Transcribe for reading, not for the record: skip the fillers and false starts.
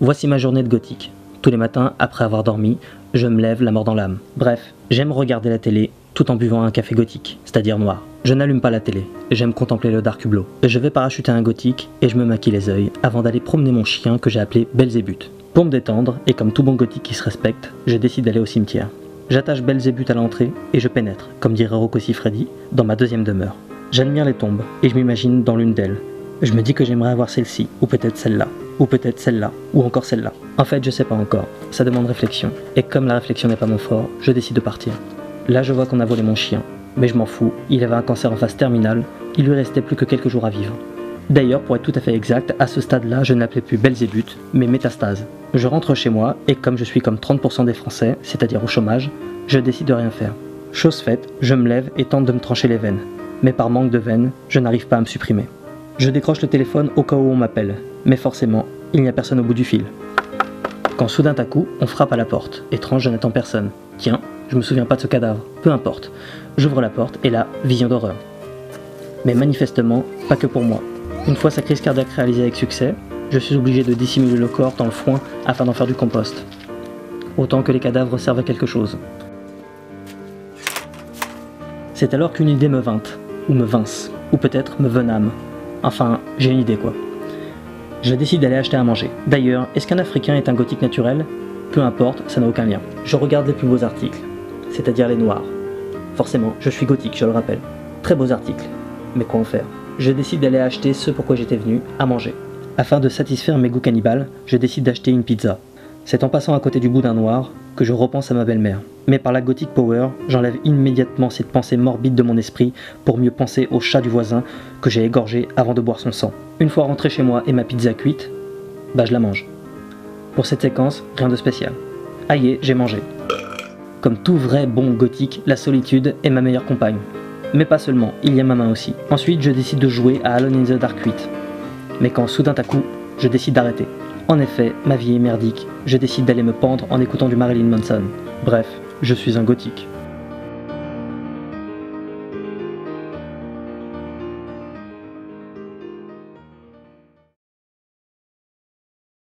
Voici ma journée de gothique. Tous les matins, après avoir dormi, je me lève la mort dans l'âme. Bref, j'aime regarder la télé tout en buvant un café gothique, c'est-à-dire noir. Je n'allume pas la télé, j'aime contempler le dark hublot. Je vais parachuter un gothique et je me maquille les yeux avant d'aller promener mon chien que j'ai appelé Belzébuth. Pour me détendre, et comme tout bon gothique qui se respecte, je décide d'aller au cimetière. J'attache Belzébuth à l'entrée et je pénètre, comme dirait Rocco Siffredi, dans ma deuxième demeure. J'admire les tombes et je m'imagine dans l'une d'elles. Je me dis que j'aimerais avoir celle-ci, ou peut-être celle-là, ou peut-être celle-là, ou encore celle-là. En fait, je sais pas encore, ça demande réflexion. Et comme la réflexion n'est pas mon fort, je décide de partir. Là, je vois qu'on a volé mon chien, mais je m'en fous, il avait un cancer en phase terminale, il lui restait plus que quelques jours à vivre. D'ailleurs, pour être tout à fait exact, à ce stade-là, je ne l'appelais plus Belzébuth, mais Métastase. Je rentre chez moi, et comme je suis comme 30% des Français, c'est-à-dire au chômage, je décide de rien faire. Chose faite, je me lève et tente de me trancher les veines. Mais par manque de veines, je n'arrive pas à me supprimer. Je décroche le téléphone au cas où on m'appelle, mais forcément, il n'y a personne au bout du fil. Quand soudain à coup, on frappe à la porte. Étrange, je n'attends personne. Tiens, je me souviens pas de ce cadavre. Peu importe. J'ouvre la porte et là, vision d'horreur. Mais manifestement, pas que pour moi. Une fois sa crise cardiaque réalisée avec succès, je suis obligé de dissimuler le corps dans le foin afin d'en faire du compost. Autant que les cadavres servent à quelque chose. C'est alors qu'une idée me vint, ou me vince, ou peut-être me vename. Enfin, j'ai une idée quoi. Je décide d'aller acheter à manger. D'ailleurs, est-ce qu'un Africain est un gothique naturel? Peu importe, ça n'a aucun lien. Je regarde les plus beaux articles, c'est-à-dire les noirs. Forcément, je suis gothique, je le rappelle. Très beaux articles. Mais quoi en faire? Je décide d'aller acheter ce pour quoi j'étais venu, à manger. Afin de satisfaire mes goûts cannibales, je décide d'acheter une pizza. C'est en passant à côté du boudin noir que je repense à ma belle-mère. Mais par la gothic power, j'enlève immédiatement cette pensée morbide de mon esprit pour mieux penser au chat du voisin que j'ai égorgé avant de boire son sang. Une fois rentré chez moi et ma pizza cuite, je la mange. Pour cette séquence, rien de spécial. Aïe, j'ai mangé. Comme tout vrai bon gothique, la solitude est ma meilleure compagne. Mais pas seulement, il y a ma main aussi. Ensuite, je décide de jouer à Alone in the Dark 8. Mais quand soudain à coup, je décide d'arrêter. En effet, ma vie est merdique, je décide d'aller me pendre en écoutant du Marilyn Manson. Bref, je suis un gothique.